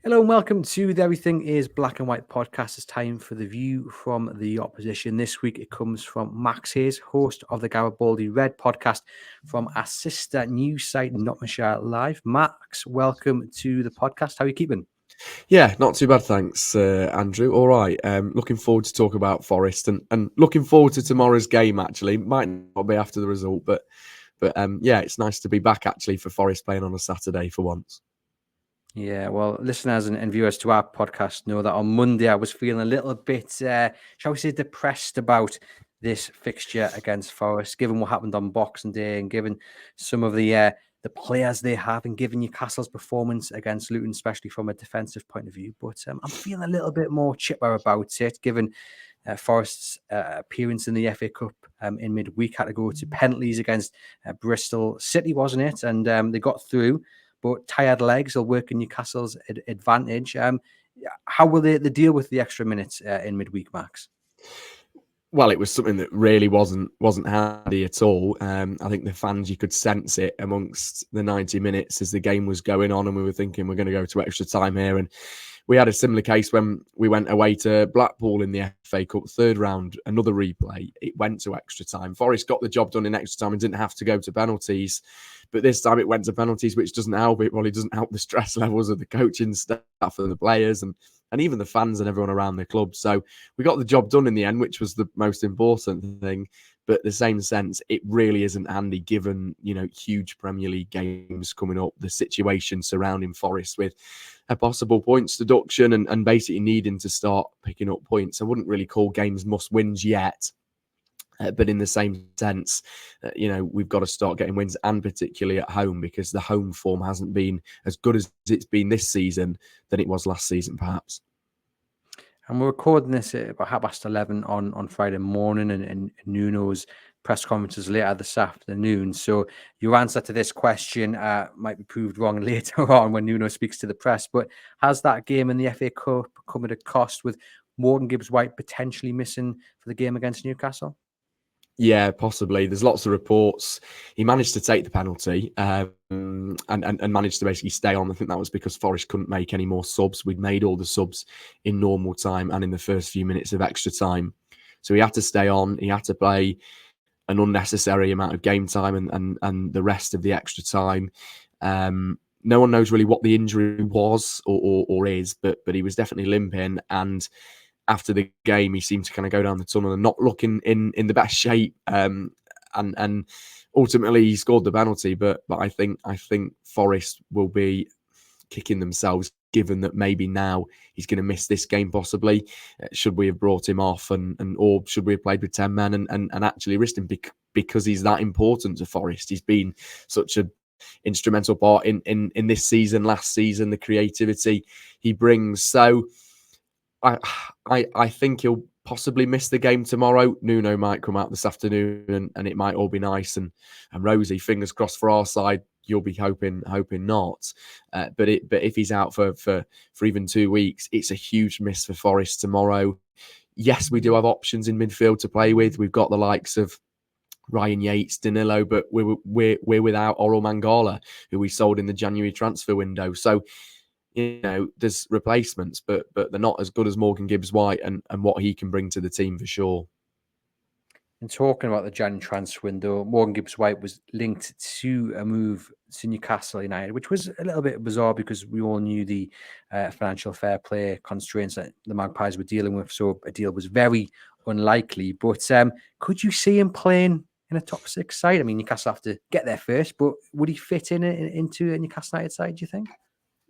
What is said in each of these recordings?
Hello and welcome to the Everything is Black and White podcast. It's time for the view from the opposition. This week it comes from Max Hayes, host of the Garibaldi Red podcast from our sister news site, Nottinghamshire Live. Max, welcome to the podcast. How are you keeping? Yeah, not too bad, thanks, Andrew. All right. Looking forward to talk about Forest and looking forward to tomorrow's game, actually. Might not be after the result, but yeah, it's nice to be back, actually, for Forest playing on a Saturday for once. Yeah, well, listeners and viewers to our podcast know that on Monday I was feeling a little bit, shall we say, depressed about this fixture against Forest, given what happened on Boxing Day and given some of the players they have, and given Newcastle's performance against Luton, especially from a defensive point of view. But I'm feeling a little bit more chipper about it, given Forest's appearance in the FA Cup in midweek. Had to go to penalties against Bristol City, wasn't it? And they got through. But tired legs will work in Newcastle's advantage. How will they deal with the extra minutes in midweek, Max? Well, it was something that really wasn't handy at all. I think the fans, you could sense it amongst the 90 minutes as the game was going on, and we were thinking we're going to go to extra time here. And we had a similar case when we went away to Blackpool in the FA Cup third round, another replay. It went to extra time. Forest got the job done in extra time and didn't have to go to penalties. But this time it went to penalties, which doesn't help. It probably doesn't help the stress levels of the coaching staff and the players and even the fans and everyone around the club. So we got the job done in the end, which was the most important thing. But in the same sense, it really isn't handy given, huge Premier League games coming up, the situation surrounding Forest with a possible points deduction and basically needing to start picking up points. I wouldn't really call games must-wins yet. But in the same sense, we've got to start getting wins, and particularly at home, because the home form hasn't been as good as it's been this season than it was last season, perhaps. And we're recording this at about 11:30 on Friday morning, and Nuno's press conferences later this afternoon. So your answer to this question might be proved wrong later on when Nuno speaks to the press. But has that game in the FA Cup come at a cost, with Morgan Gibbs-White potentially missing for the game against Newcastle? Yeah, possibly. There's lots of reports. He managed to take the penalty and managed to basically stay on. I think that was because Forest couldn't make any more subs. We'd made all the subs in normal time and in the first few minutes of extra time. So he had to stay on. He had to play an unnecessary amount of game time and the rest of the extra time. No one knows really what the injury was or is, but he was definitely limping. And after the game, he seemed to kind of go down the tunnel and not looking in the best shape. And ultimately, he scored the penalty. But I think Forest will be kicking themselves, given that maybe now he's going to miss this game possibly. Should we have brought him off, or should we have played with 10 men and actually risked him because he's that important to Forest? He's been such an instrumental part in this season, last season, the creativity he brings. So I think he'll possibly miss the game tomorrow. Nuno might come out this afternoon and it might all be nice and rosy. Fingers crossed for our side. You'll be hoping not. But if he's out for even 2 weeks, it's a huge miss for Forest tomorrow. Yes, we do have options in midfield to play with. We've got the likes of Ryan Yates, Danilo, but we're without Oral Mangala, who we sold in the January transfer window. So there's replacements, but they're not as good as Morgan Gibbs-White and what he can bring to the team for sure. And talking about the January transfer window, Morgan Gibbs-White was linked to a move to Newcastle United, which was a little bit bizarre because we all knew the financial fair play constraints that the Magpies were dealing with. So a deal was very unlikely. But could you see him playing in a top six side? I mean, Newcastle have to get there first, but would he fit into a Newcastle United side, do you think?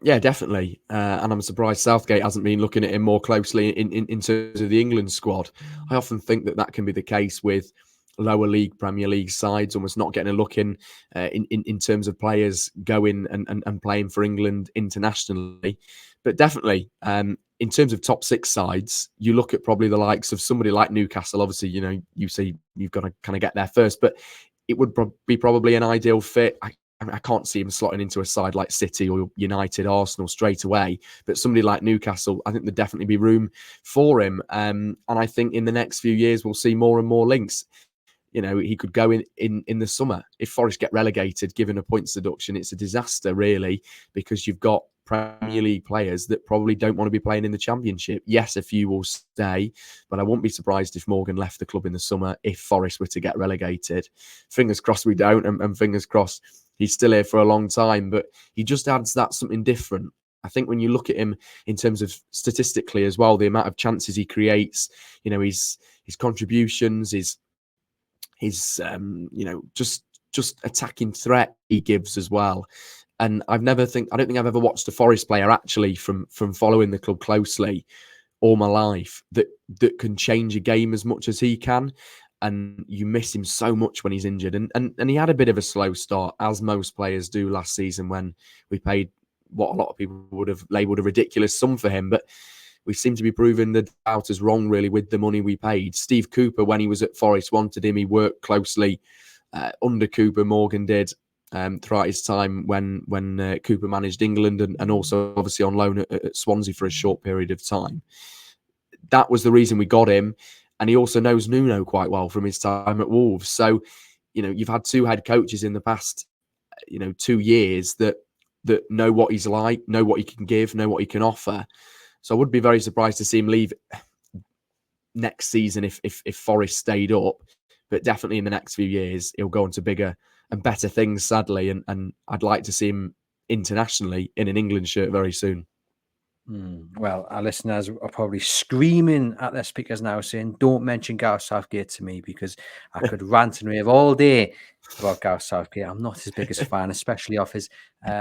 Yeah, definitely. And I'm surprised Southgate hasn't been looking at him more closely in terms of the England squad. I often think that can be the case with lower league Premier League sides, almost not getting a look in terms of players going and playing for England internationally. But definitely, in terms of top six sides, you look at probably the likes of somebody like Newcastle. Obviously, you say you've got to kind of get there first, but it would be probably an ideal fit. I can't see him slotting into a side like City or United, Arsenal straight away. But somebody like Newcastle, I think there'd definitely be room for him. And I think in the next few years, we'll see more and more links. He could go in the summer. If Forest get relegated, given a points deduction, it's a disaster, really, because you've got Premier League players that probably don't want to be playing in the Championship. Yes, a few will stay, but I wouldn't be surprised if Morgan left the club in the summer if Forest were to get relegated. Fingers crossed we don't, and fingers crossed he's still here for a long time, but he just adds that something different. I think when you look at him in terms of statistically as well, the amount of chances he creates, his contributions, his just attacking threat he gives as well. And I don't think I've ever watched a Forest player actually from following the club closely all my life that can change a game as much as he can. And you miss him so much when he's injured. And he had a bit of a slow start, as most players do last season, when we paid what a lot of people would have labelled a ridiculous sum for him. But we seem to be proving the doubters wrong, really, with the money we paid. Steve Cooper, when he was at Forest, wanted him. He worked closely under Cooper. Morgan did throughout his time when Cooper managed England, and also obviously on loan at Swansea for a short period of time. That was the reason we got him. And he also knows Nuno quite well from his time at Wolves. So, you've had two head coaches in the past, 2 years that know what he's like, know what he can give, know what he can offer. So I would be very surprised to see him leave next season if Forest stayed up. But definitely in the next few years, he'll go on to bigger and better things, sadly. And I'd like to see him internationally in an England shirt very soon. Well, our listeners are probably screaming at their speakers now, saying, "Don't mention Gareth Southgate to me," because I could rant and rave all day about Gareth Southgate. I'm not his biggest fan, especially of his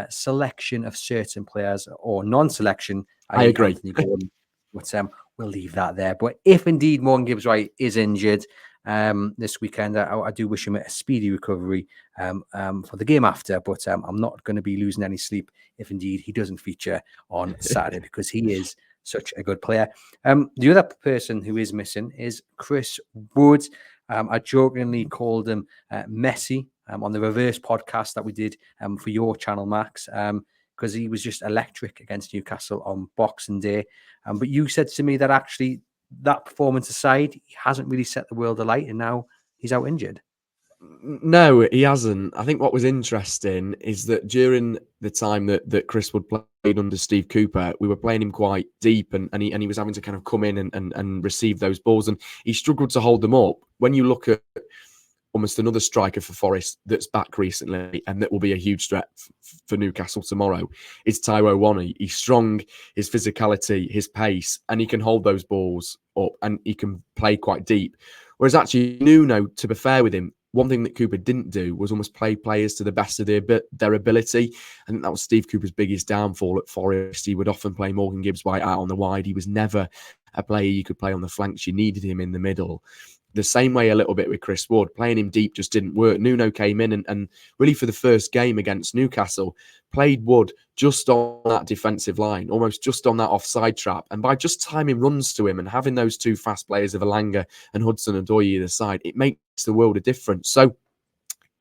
selection of certain players or non-selection. I agree. Anthony Gordon. But we'll leave that there. But if indeed Morgan Gibbs-White is injured this weekend, I do wish him a speedy recovery for the game after. But I'm not going to be losing any sleep if indeed he doesn't feature on Saturday, because he is such a good player. The other person who is missing is Chris Wood. I jokingly called him Messi on the Reverse podcast that we did for your channel, Max, because he was just electric against Newcastle on Boxing Day. But you said to me that actually, that performance aside, he hasn't really set the world alight, and now he's out injured. No, he hasn't. I think what was interesting is that during the time that Chris Wood played under Steve Cooper, we were playing him quite deep, and he was having to kind of come in and receive those balls, and he struggled to hold them up. When you look at almost another striker for Forest that's back recently and that will be a huge threat for Newcastle tomorrow, is Taiwo Awoniyi. He's strong, his physicality, his pace, and he can hold those balls up and he can play quite deep. Whereas actually Nuno, to be fair with him, one thing that Cooper didn't do was almost play players to the best of their ability. I think that was Steve Cooper's biggest downfall at Forest. He would often play Morgan Gibbs-White out on the wide. He was never a player you could play on the flanks. You needed him in the middle. The same way a little bit with Chris Wood. Playing him deep just didn't work. Nuno came in and really for the first game against Newcastle, played Wood just on that defensive line, almost just on that offside trap. And by just timing runs to him and having those two fast players of Elanga and Hudson-Odoi either side, it makes the world a difference. So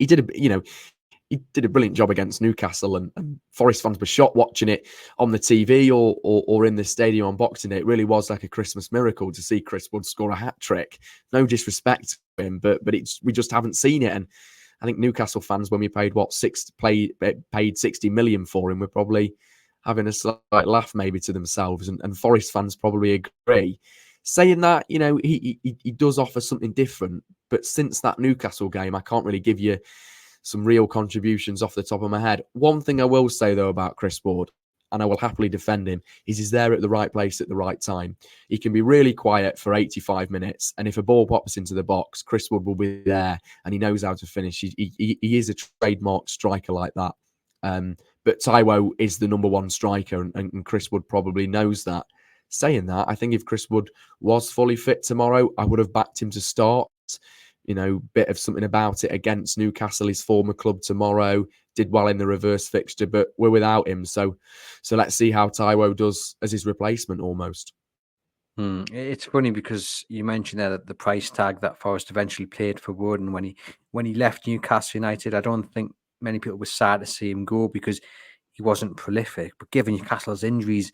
he did a brilliant job against Newcastle, and Forest fans were shocked watching it on the TV or in the stadium on Boxing Day. It really was like a Christmas miracle to see Chris Wood score a hat-trick. No disrespect to him, but we just haven't seen it. And I think Newcastle fans, when we paid paid 60 million for him, we're probably having a slight laugh maybe to themselves. And Forest fans probably agree. Saying that, he does offer something different. But since that Newcastle game, I can't really give you some real contributions off the top of my head. One thing I will say, though, about Chris Wood, and I will happily defend him, is he's there at the right place at the right time. He can be really quiet for 85 minutes, and if a ball pops into the box, Chris Wood will be there, and he knows how to finish. He is a trademark striker like that. But Taiwo is the number one striker, and Chris Wood probably knows that. Saying that, I think if Chris Wood was fully fit tomorrow, I would have backed him to start. Bit of something about it against Newcastle, his former club, tomorrow. Did well in the reverse fixture, but we're without him. So let's see how Taiwo does as his replacement almost. It's funny because you mentioned there that the price tag that Forest eventually paid for Wood, and when he left Newcastle United, I don't think many people were sad to see him go because he wasn't prolific. But given Newcastle's injuries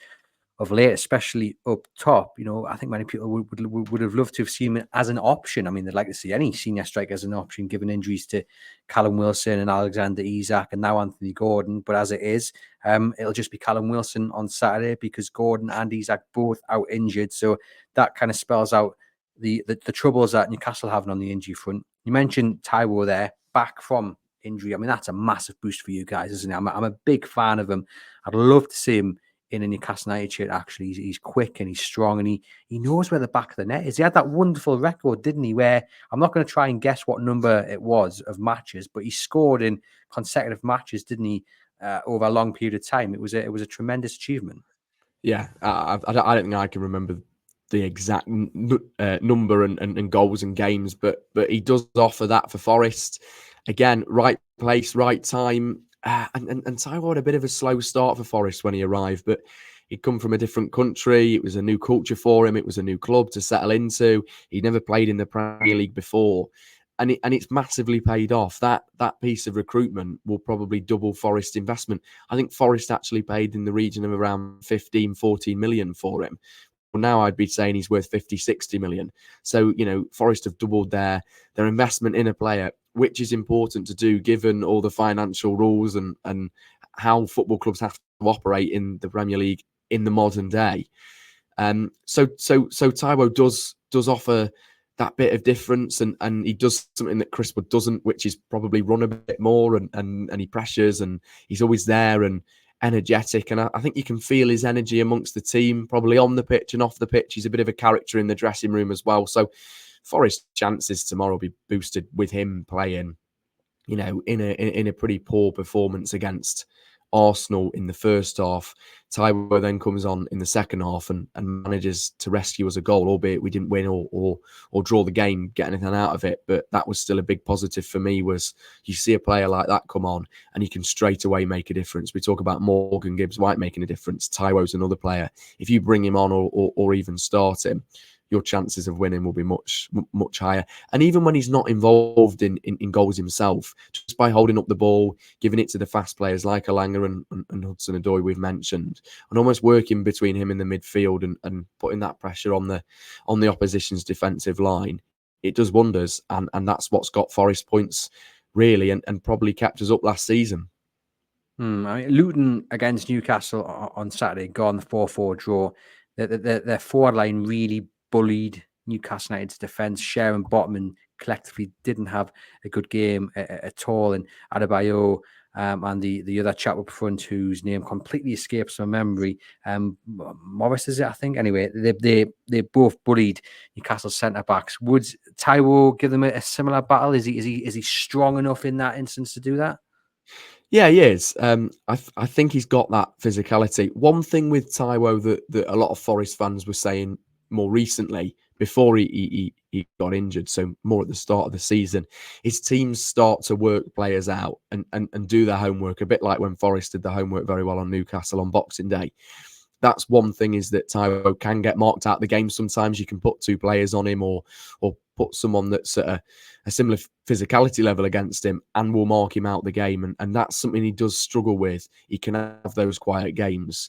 of late, especially up top. I think many people would have loved to have seen him as an option. I mean, they'd like to see any senior striker as an option, given injuries to Callum Wilson and Alexander Isak and now Anthony Gordon. But as it is, it'll just be Callum Wilson on Saturday because Gordon and Isak both out injured. So that kind of spells out the troubles that Newcastle having on the injury front. You mentioned Taiwo there, back from injury. I mean, that's a massive boost for you guys, isn't it? I'm a big fan of him. I'd love to see him in a Newcastle United shirt. Actually, he's quick and he's strong and he knows where the back of the net is. He had that wonderful record, didn't he? Where I'm not going to try and guess what number it was of matches, but he scored in consecutive matches, didn't he? Over a long period of time. It was a tremendous achievement. Yeah, I don't think I can remember the exact number and goals and games, but he does offer that for Forest. Again, right place, right time. And Taiwo had a bit of a slow start for Forest when he arrived, but he'd come from a different country. It was a new culture for him. It was a new club to settle into. He'd never played in the Premier League before. And it's massively paid off. That piece of recruitment will probably double Forest investment. I think Forest actually paid in the region of around 15, 14 million for him. Well, now I'd be saying he's worth 50, 60 million. So, Forest have doubled their investment in a player, which is important to do given all the financial rules and how football clubs have to operate in the Premier League in the modern day. So Taiwo does offer that bit of difference, and he does something that Chris Wood doesn't, which is probably run a bit more and he pressures and he's always there and energetic. And I think you can feel his energy amongst the team, probably on the pitch and off the pitch. He's a bit of a character in the dressing room as well. So Forest's chances tomorrow will be boosted with him playing, in a pretty poor performance against Arsenal in the first half. Taiwo then comes on in the second half and manages to rescue us a goal, albeit we didn't win or draw the game, get anything out of it. But that was still a big positive for me, was you see a player like that come on and he can straight away make a difference. We talk about Morgan Gibbs-White making a difference. Taiwo's another player. If you bring him on or even start him, your chances of winning will be much, much higher. And even when he's not involved in goals himself, just by holding up the ball, giving it to the fast players like Alanga and Hudson-Odoi we've mentioned, and almost working between him in the midfield and putting that pressure on the opposition's defensive line, it does wonders. And that's what's got Forest points, really, and probably kept us up last season. I mean, Luton against Newcastle on Saturday, gone 4-4 draw. Their forward line really bullied Newcastle United's defence. Sharon Botman collectively didn't have a good game at all. And Adebayo and the other chap up front, whose name completely escapes my memory, Morris, is it? I think. Anyway, they both bullied Newcastle centre backs. Would Taiwo give them a similar battle? Is he strong enough in that instance to do that? Yeah, he is. I think he's got that physicality. One thing with Taiwo that a lot of Forest fans were saying more recently, before he got injured, so more at the start of the season, his teams start to work players out and do their homework, a bit like when Forest did the homework very well on Newcastle on Boxing Day. That's one thing, is that Taiwo can get marked out the game. Sometimes you can put two players on him or put someone that's at a similar physicality level against him and will mark him out the game. And that's something he does struggle with. He can have those quiet games.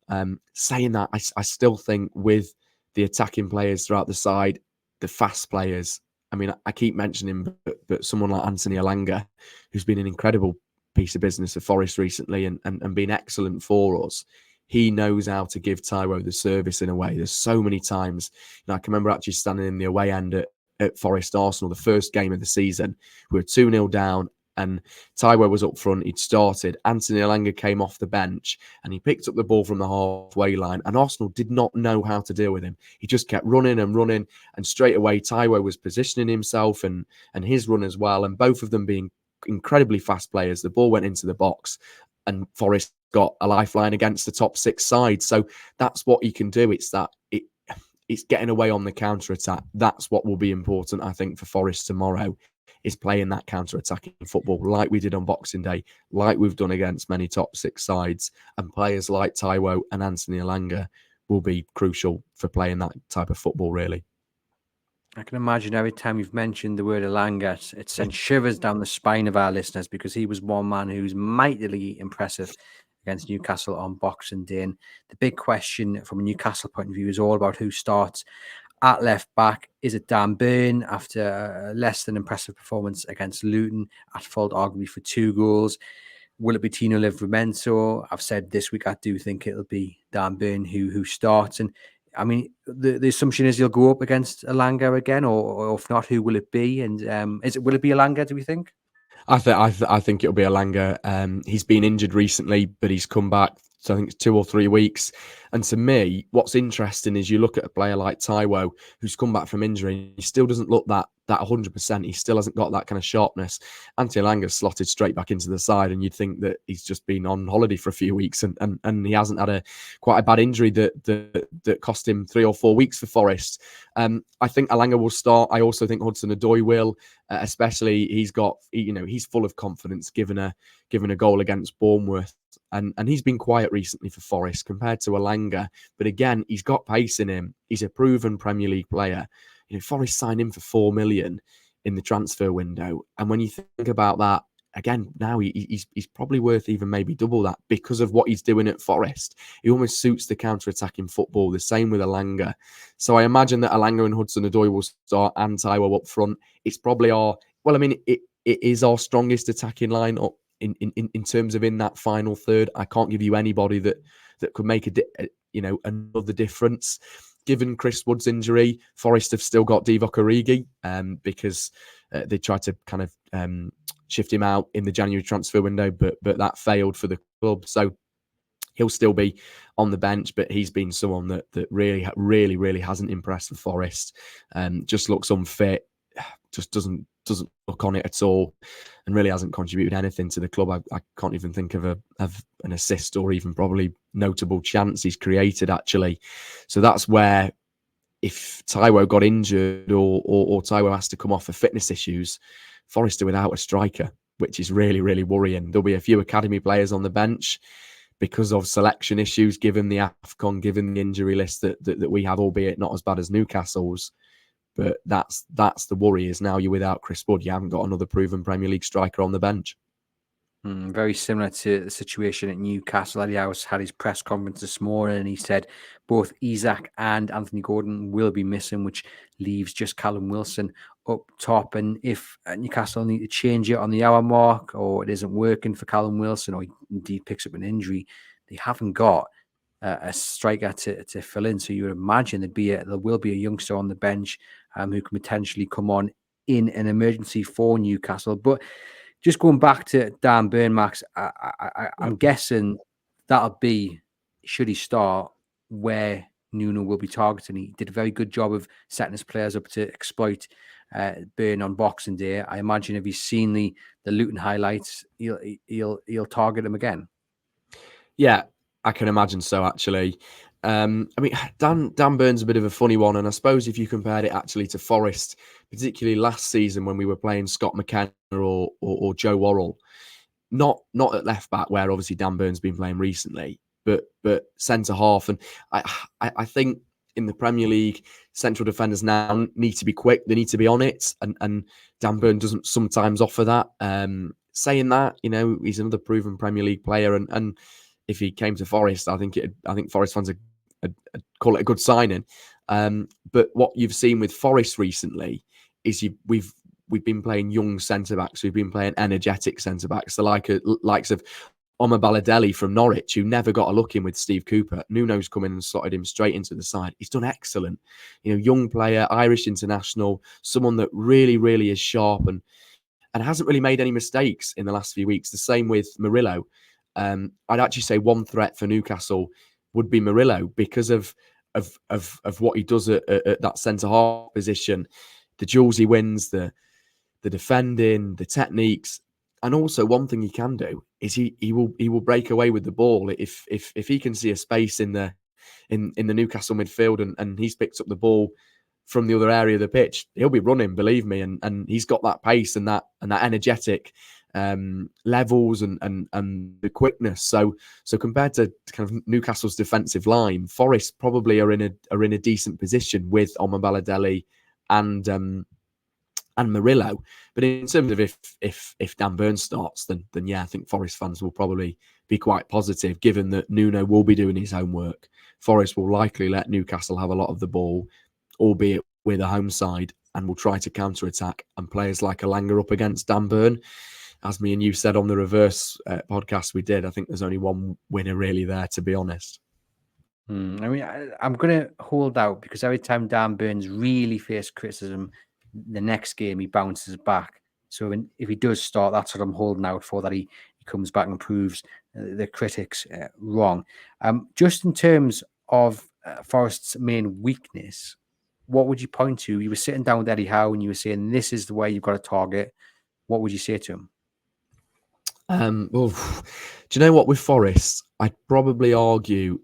Saying that, I still think with the attacking players throughout the side, the fast players, I mean, I keep mentioning him, but someone like Anthony Alanga, who's been an incredible piece of business for Forest recently and been excellent for us, he knows how to give Taiwo the service in a way. There's so many times, I can remember actually standing in the away end at Forest Arsenal, the first game of the season. We were 2-0 down and Taiwo was up front. He'd started. Anthony Alanga came off the bench and he picked up the ball from the halfway line, and Arsenal did not know how to deal with him. He just kept running and running, and straight away Taiwo was positioning himself and his run as well, and both of them being incredibly fast players. The ball went into the box and Forest got a lifeline against the top six sides. So that's what he can do. It's getting away on the counter-attack. That's what will be important, I think, for Forest tomorrow, is playing that counter-attacking football like we did on Boxing Day, like we've done against many top six sides. And players like Taiwo and Anthony Alanga will be crucial for playing that type of football, really. I can imagine every time you've mentioned the word Alanga, it sent shivers down the spine of our listeners, because he was one man who's mightily impressive against Newcastle on Boxing Day. And the big question from a Newcastle point of view is all about who starts at left back. Is it Dan Burn after a less than impressive performance against Luton, at fault arguably for 2 goals? Will it be Tino Livramento? I've said this week I do think it'll be Dan Burn who starts. And I mean, the assumption is he'll go up against Alanga again, or if not, who will it be? And will it be Alanga, do we think? I think it'll be Alanga. He's been injured recently, but he's come back. So I think it's 2 or 3 weeks. And to me, what's interesting is you look at a player like Taiwo, who's come back from injury. He still doesn't look that 100%. He still hasn't got that kind of sharpness. Ante Alanga's slotted straight back into the side, and you'd think that he's just been on holiday for a few weeks, and he hasn't had quite a bad injury that cost him 3 or 4 weeks for Forest. I think Alanga will start. I also think Hudson-Odoi will, especially he's full of confidence given a goal against Bournemouth. And he's been quiet recently for Forest compared to Alanga. But again, he's got pace in him. He's a proven Premier League player. Forest signed him for 4 million in the transfer window. And when you think about that, again, now he's probably worth even maybe double that because of what he's doing at Forest. He almost suits the counter-attacking football. The same with Alanga. So I imagine that Alanga and Hudson-Odoi will start, and Taiwo up front. It's probably it is our strongest attacking lineup. In terms of in that final third. I can't give you anybody that could make another difference. Given Chris Wood's injury, Forest have still got Divock Origi because they tried to kind of shift him out in the January transfer window, but that failed for the club. So he'll still be on the bench, but he's been someone that really hasn't impressed the Forest. Just looks unfit, just doesn't look on it at all, and really hasn't contributed anything to the club. I can't even think of an assist or even probably notable chance he's created, actually. So that's where, if Taiwo got injured or Taiwo has to come off for fitness issues, Forest are without a striker, which is really worrying. There'll be a few academy players on the bench because of selection issues, given the AFCON, given the injury list that we have, albeit not as bad as Newcastle's. But that's the worry, is now you're without Chris Wood. You haven't got another proven Premier League striker on the bench. Very similar to the situation at Newcastle. Eddie Howe had his press conference this morning, and he said both Isak and Anthony Gordon will be missing, which leaves just Callum Wilson up top. And if Newcastle need to change it on the hour mark, or it isn't working for Callum Wilson, or he indeed picks up an injury, they haven't got a striker to fill in. So you would imagine there will be a youngster on the bench who can potentially come on in an emergency for Newcastle. But just going back to Dan Burn, Max, I'm guessing that'll be, should he start, where Nuno will be targeting. He did a very good job of setting his players up to exploit Burn on Boxing Day. I imagine if he's seen the Luton highlights, he'll target him again. Yeah, I can imagine so, actually. Dan Burn's a bit of a funny one, and I suppose if you compared it actually to Forest, particularly last season when we were playing Scott McKenna or Joe Worrell, not at left back where obviously Dan Burn's been playing recently, but centre half. And I think in the Premier League, central defenders now need to be quick, they need to be on it, and Dan Burn doesn't sometimes offer that. Saying that, he's another proven Premier League player, and if he came to Forest, I think Forest fans would call it a good signing. But what you've seen with Forest recently is we've been playing young centre backs. We've been playing energetic centre backs, the likes of Omar Baladelli from Norwich, who never got a look in with Steve Cooper. Nuno's come in and slotted him straight into the side. He's done excellent. Young player, Irish international, someone that really is sharp and hasn't really made any mistakes in the last few weeks. The same with Murillo. I'd actually say one threat for Newcastle would be Murillo because of what he does at that centre half position, the duels he wins, the defending, the techniques, and also one thing he can do is he will break away with the ball if he can see a space in the Newcastle midfield and he's picked up the ball from the other area of the pitch, he'll be running, believe me, and he's got that pace and that energetic levels and the quickness. So compared to kind of Newcastle's defensive line, Forest probably are in a decent position with Omar Baladelli and Murillo. But in terms of if Dan Burn starts, then yeah, I think Forest fans will probably be quite positive, given that Nuno will be doing his homework. Forest will likely let Newcastle have a lot of the ball, albeit with a home side, and will try to counter-attack. And players like Elanga up against Dan Burn, as me and you said on the reverse podcast we did, I think there's only one winner really there, to be honest. I mean, I'm going to hold out, because every time Dan Burns really faced criticism, the next game he bounces back. So if he does start, that's what I'm holding out for, that he comes back and proves the critics wrong. Just in terms of Forest's main weakness, what would you point to? You were sitting down with Eddie Howe and you were saying, this is the way you've got to target. What would you say to him? Well, do you know what, with Forest, I'd probably argue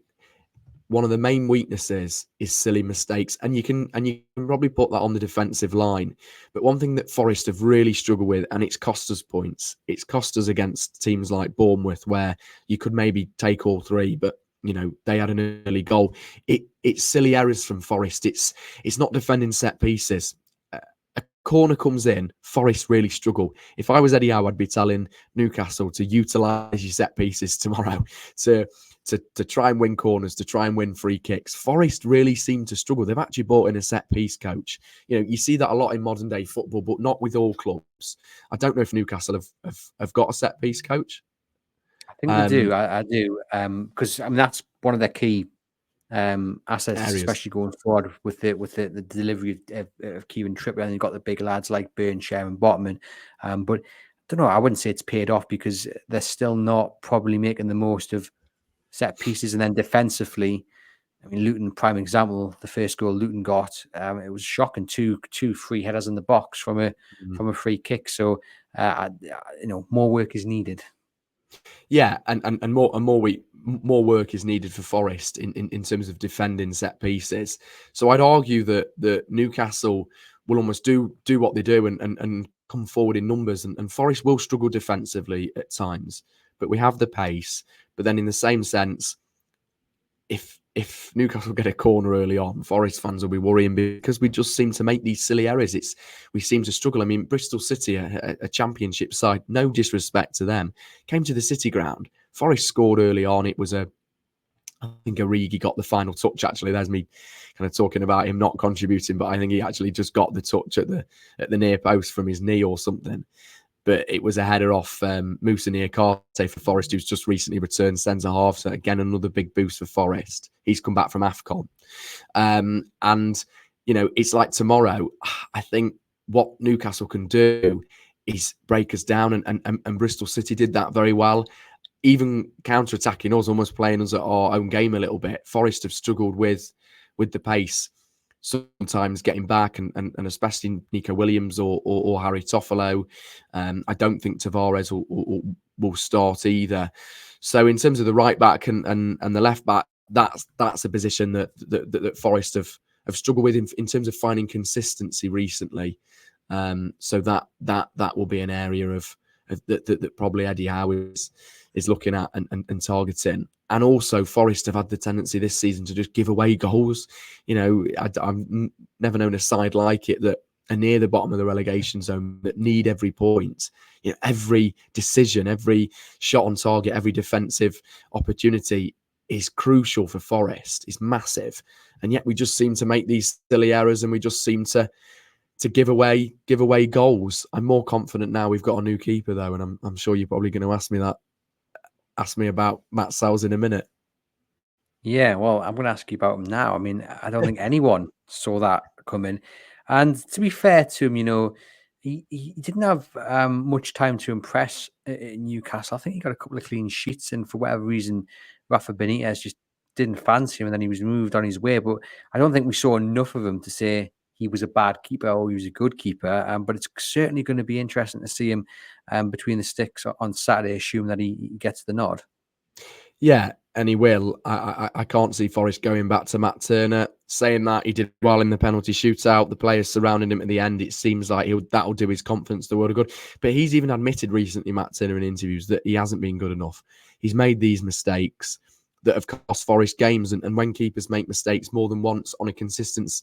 one of the main weaknesses is silly mistakes, and you can probably put that on the defensive line. But one thing that Forest have really struggled with, and it's cost us points, it's cost us against teams like Bournemouth, where you could maybe take all three, but they had an early goal. It's silly errors from Forest. It's not defending set pieces. A corner comes in, Forest really struggle. If I was Eddie Howe, I'd be telling Newcastle to utilise your set pieces tomorrow to try and win corners, to try and win free kicks. Forest really seem to struggle. They've actually brought in a set piece coach. You see that a lot in modern day football, but not with all clubs. I don't know if Newcastle have got a set piece coach. I think they do. I do, because that's one of their key assets, areas, especially going forward with the delivery of Kieran Trippier, and you've got the big lads like Burn, Sher, and Botman. But I don't know. I wouldn't say it's paid off, because they're still not probably making the most of set pieces. And then defensively, I mean, Luton, prime example, the first goal Luton got, it was shocking. Two free headers in the box from a free kick. So more work is needed. Yeah, and more work is needed for Forest in terms of defending set pieces. So I'd argue that Newcastle will almost do what they do and come forward in numbers, and Forest will struggle defensively at times. But we have the pace. But then in the same sense, if Newcastle get a corner early on, Forest fans will be worrying, because we just seem to make these silly errors. We seem to struggle. I mean, Bristol City, a championship side, no disrespect to them, came to the City ground. Forest scored early on. It was I think Origi got the final touch, actually. There's me kind of talking about him not contributing, but I think he actually just got the touch at the near post from his knee or something. But it was a header off Moussa Niakate for Forest, who's just recently returned centre-half. So again, another big boost for Forest. He's come back from AFCON. And, it's like tomorrow, I think what Newcastle can do is break us down. And Bristol City did that very well. Even counter-attacking us, almost playing us at our own game a little bit. Forest have struggled with the pace, sometimes getting back, and especially Nico Williams or Harry Toffolo. I don't think Tavares will start either. So in terms of the right back and the left back, that's a position that Forest have struggled with in terms of finding consistency recently. So that will be an area of that probably Eddie Howe is looking at and targeting. And also, Forest have had the tendency this season to just give away goals. I've never known a side like it that are near the bottom of the relegation zone that need every point. Every decision, every shot on target, every defensive opportunity is crucial for Forest. It's massive, and yet we just seem to make these silly errors, and we just seem to give away goals. I'm more confident now we've got a new keeper, though, and I'm sure you're probably going to ask me about Matt Sales in a minute. Yeah, well, I'm going to ask you about him now. I mean, I don't think anyone saw that coming. And to be fair to him, he didn't have much time to impress in Newcastle. I think he got a couple of clean sheets, and for whatever reason, Rafa Benitez just didn't fancy him, and then he was moved on his way. But I don't think we saw enough of him to say he was a bad keeper or he was a good keeper. But it's certainly going to be interesting to see him between the sticks on Saturday, assuming that he gets the nod. Yeah, and he will. I can't see Forest going back to Matt Turner. Saying that, he did well in the penalty shootout. The players surrounding him at the end, it seems like that'll do his confidence the world of good. But he's even admitted recently, Matt Turner, in interviews, that he hasn't been good enough. He's made these mistakes that have cost Forest games. And when keepers make mistakes more than once on a consistent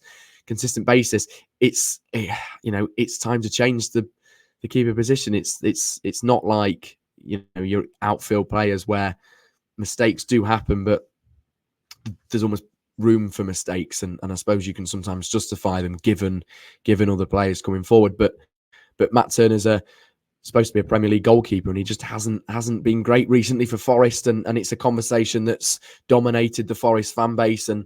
basis, it's time to change the keeper position. It's not like your outfield players where mistakes do happen, but there's almost room for mistakes, and I suppose you can sometimes justify them given other players coming forward. But Matt Turner's supposed to be a Premier League goalkeeper, and he just hasn't been great recently for Forest, and it's a conversation that's dominated the Forest fan base, and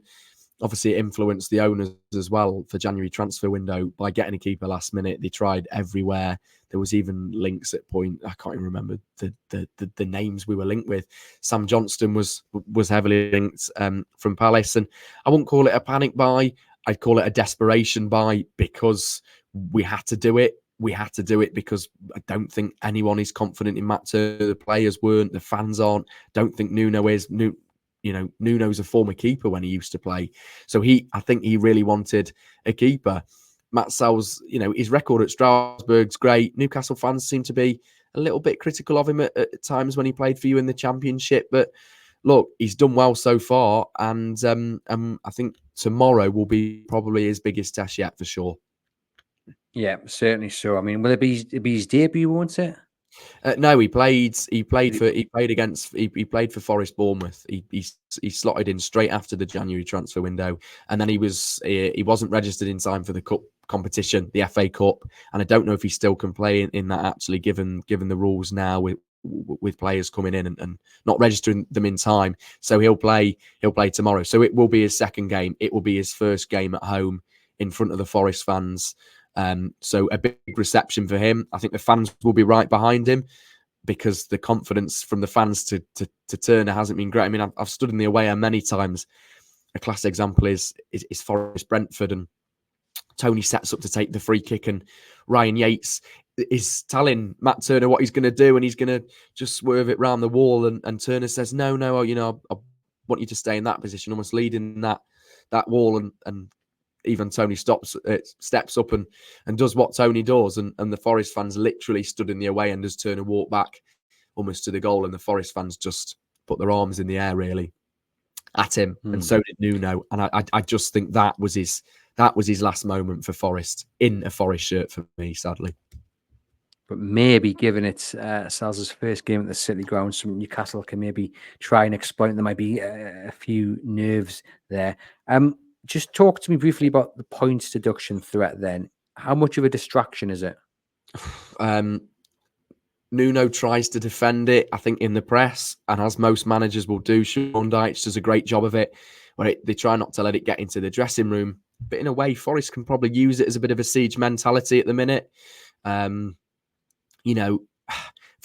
obviously it influenced the owners as well for January transfer window by getting a keeper last minute. They tried everywhere. There was even links at point. I can't even remember the names we were linked with. Sam Johnston was heavily linked from Palace, and I wouldn't call it a panic buy. I'd call it a desperation buy, because we had to do it. We had to do it because I don't think anyone is confident in Matt Turner. The players weren't. The fans aren't. Don't think Nuno is. Nuno's a former keeper when he used to play. So I think he really wanted a keeper. Matt Sal's, his record at Strasbourg's great. Newcastle fans seem to be a little bit critical of him at times when he played for you in the Championship. But look, he's done well so far. And I think tomorrow will be probably his biggest test yet, for sure. Yeah, certainly so. I mean, will it be his debut, won't it? No, he played for Forest Bournemouth. He slotted in straight after the January transfer window, and then he wasn't registered in time for the cup competition, the FA Cup, and I don't know if he still can play in that, actually, given the rules now with players coming in and not registering them in time. So he'll play tomorrow. So it will be his second game. It will be his first game at home in front of the Forest fans. So a big reception for him. I think the fans will be right behind him, because the confidence from the fans to Turner hasn't been great. I mean, I've stood in the away end many times. A classic example is Forest Brentford, and Tony sets up to take the free kick, and Ryan Yates is telling Matt Turner what he's going to do, and he's going to just swerve it round the wall, and Turner says, no, I want you to stay in that position, almost leading that wall, and even Tony steps up and does what Tony does, and the Forest fans literally stood in the away end as Turner walked back almost to the goal, and the Forest fans just put their arms in the air really at him, and so did Nuno. And I just think that was his last moment for Forest in a Forest shirt for me, sadly. But maybe, given it's Sal's first game at the City ground, some Newcastle can maybe try and exploit. There might be a few nerves there. Just talk to me briefly about the points deduction threat then. How much of a distraction is it? Nuno tries to defend it, I think, in the press, and as most managers will do, Sean Dyche does a great job of it, where they try not to let it get into the dressing room. But in a way, Forest can probably use it as a bit of a siege mentality at the minute. From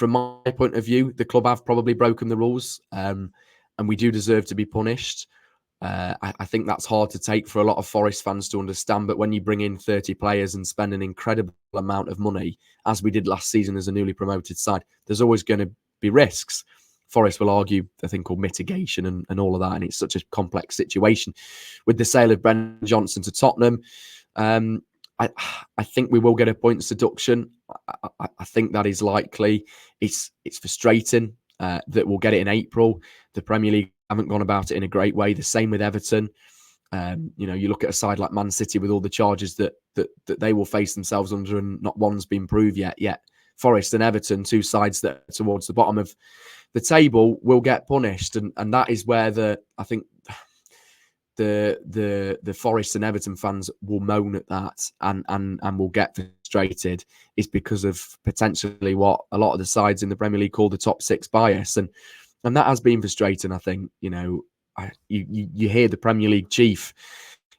my point of view, the club have probably broken the rules, and we do deserve to be punished. I think that's hard to take for a lot of Forest fans to understand, but when you bring in 30 players and spend an incredible amount of money, as we did last season as a newly promoted side, there's always going to be risks. Forest will argue a thing called mitigation and all of that, and it's such a complex situation. With the sale of Brendan Johnson to Tottenham, I think we will get a points deduction. I think that is likely. It's frustrating that we'll get it in April. The Premier League haven't gone about it in a great way. The same with Everton. You look at a side like Man City with all the charges that they will face themselves under, and not one's been proved yet. Yet Forest and Everton, two sides that are towards the bottom of the table, will get punished, and that is where I think the Forest and Everton fans will moan at that and will get frustrated, is because of potentially what a lot of the sides in the Premier League call the top six bias, and that has been frustrating. I think you hear the Premier League chief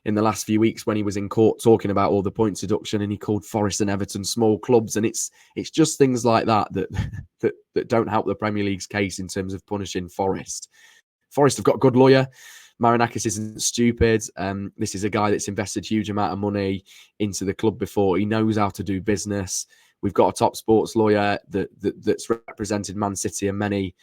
in the last few weeks when he was in court talking about all the points deduction, and he called Forest and Everton small clubs, and it's just things like that don't help the Premier League's case in terms of punishing Forest. Forest have got a good lawyer. Marinakis isn't stupid. This is a guy that's invested a huge amount of money into the club before. He knows how to do business. We've got a top sports lawyer that's represented Man City and many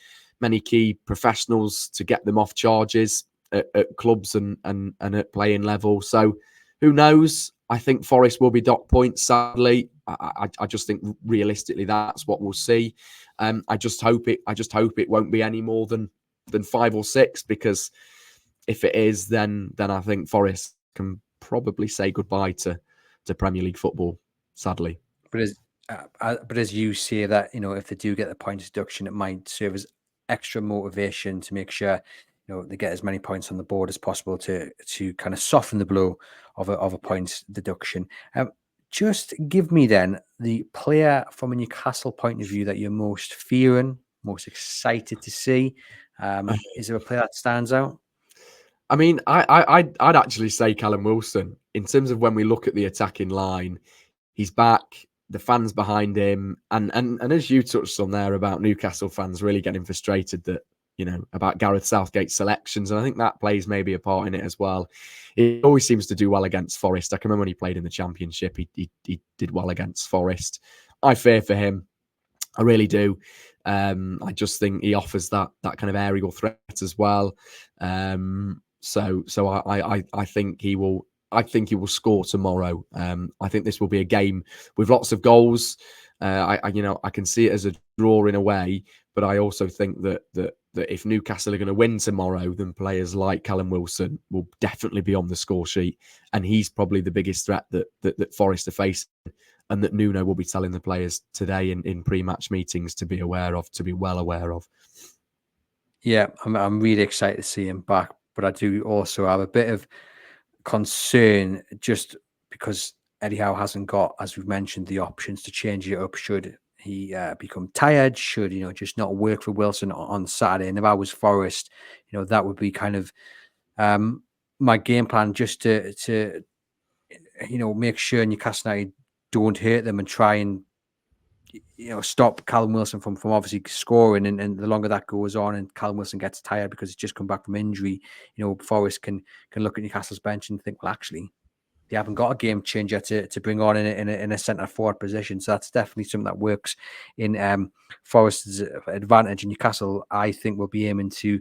key professionals to get them off charges at clubs and at playing level. So who knows? I think Forest will be docked points, sadly. I just think realistically that's what we'll see. I just hope it won't be any more than 5 or 6, because if it is, then I think Forest can probably say goodbye to Premier League football, sadly. But But as you say that, if they do get the points deduction, it might serve as extra motivation to make sure, they get as many points on the board as possible to kind of soften the blow of a points deduction. Just give me then the player from a Newcastle point of view that you're most fearing, most excited to see. Is there a player that stands out? I mean, I'd actually say Callum Wilson. In terms of when we look at the attacking line, he's back. The fans behind him, and as you touched on there about Newcastle fans really getting frustrated that about Gareth Southgate's selections, and I think that plays maybe a part in it as well. He always seems to do well against Forest. I can remember when he played in the Championship, he did well against Forest. I fear for him. I really do. I just think he offers that kind of aerial threat as well. So I think he will. I think he will score tomorrow. I think this will be a game with lots of goals. I can see it as a draw in a way, but I also think that if Newcastle are going to win tomorrow, then players like Callum Wilson will definitely be on the score sheet, and he's probably the biggest threat that Forest are facing, and that Nuno will be telling the players today in pre-match meetings to be aware of, to be well aware of. Yeah, I'm really excited to see him back, but I do also have a bit of concern just because Eddie Howe hasn't got, as we've mentioned, the options to change it up should he become tired, should just not work for Wilson on Saturday. And if I was Forest, that would be kind of my game plan, just to make sure Newcastle United don't hurt them and try and stop Callum Wilson from obviously scoring, and the longer that goes on and Callum Wilson gets tired because he's just come back from injury, Forest can look at Newcastle's bench and think, well, actually, they haven't got a game changer to bring on in a centre forward position. So that's definitely something that works in Forest's advantage. And Newcastle, I think, will be aiming to,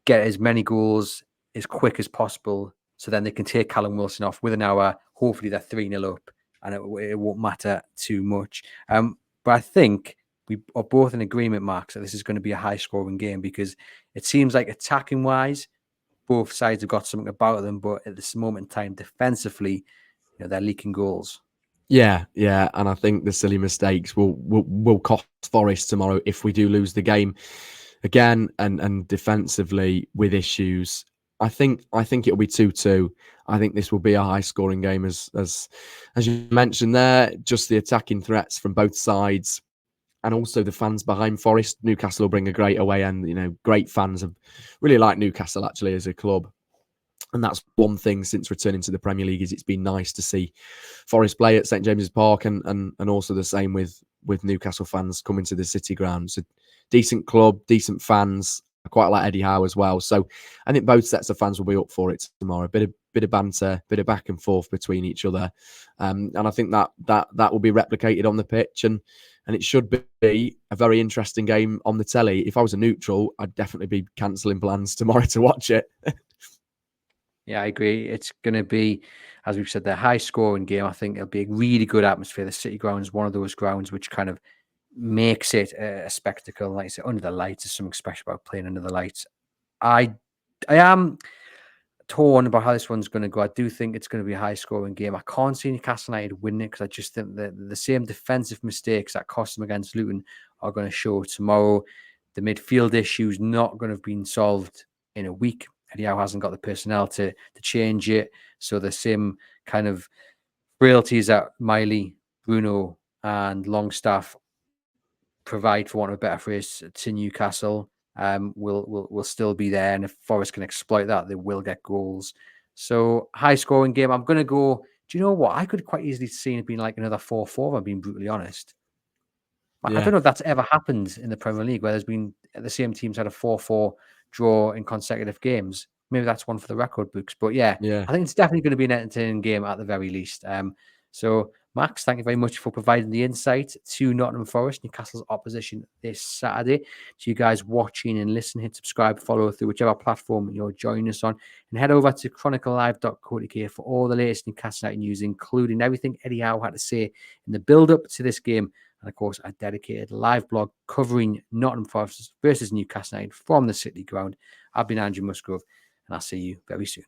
get as many goals as quick as possible, so then they can take Callum Wilson off within an hour. Hopefully they're 3-0 up, and it won't matter too much. But I think we are both in agreement, Mark, that this is going to be a high-scoring game, because it seems like attacking-wise, both sides have got something about them, but at this moment in time, defensively, they're leaking goals. Yeah, and I think the silly mistakes will cost Forest tomorrow if we do lose the game again, and defensively with issues. I think it'll be 2-2. I think this will be a high scoring game, as you mentioned there. Just the attacking threats from both sides, and also the fans behind Forest. Newcastle will bring a great away end. Great fans have really liked Newcastle actually as a club. And that's one thing since returning to the Premier League, is it's been nice to see Forest play at St James's Park, and also the same with Newcastle fans coming to the City Ground. So decent club, decent fans. I quite like Eddie Howe as well. So I think both sets of fans will be up for it tomorrow. A bit of banter, bit of back and forth between each other, and I think that will be replicated on the pitch, and it should be a very interesting game on the telly. If I was a neutral, I'd definitely be cancelling plans tomorrow to watch it. Yeah, I agree. It's going to be, as we've said, the high-scoring game. I think it'll be a really good atmosphere. The City Ground is one of those grounds which kind of makes it a spectacle. Like I said, under the lights, there's something special about playing under the lights. I am torn about how this one's going to go. I do think it's going to be a high-scoring game. I can't see Newcastle United winning it, because I just think that the same defensive mistakes that cost them against Luton are going to show tomorrow. The midfield issue's not going to have been solved in a week. Eddie Howe hasn't got the personnel to change it. So the same kind of frailties that Miley, Bruno, and Longstaff provide, for want of a better phrase, to Newcastle will still be there. And if Forest can exploit that, they will get goals. So high scoring game. I'm going to go. Do you know what? I could quite easily see it being like another 4-4. I'm being brutally honest. I don't know if that's ever happened in the Premier League, where there's been the same teams had a 4-4 draw in consecutive games. Maybe that's one for the record books. But yeah, I think it's definitely going to be an entertaining game at the very least. So, Max, thank you very much for providing the insight to Nottingham Forest, Newcastle's opposition this Saturday. To you guys watching and listening, hit subscribe, follow through whichever platform you're joining us on, and head over to chroniclelive.co.uk for all the latest Newcastle United news, including everything Eddie Howe had to say in the build-up to this game. And of course, a dedicated live blog covering Nottingham Forest versus Newcastle United from the City Ground. I've been Andrew Musgrove, and I'll see you very soon.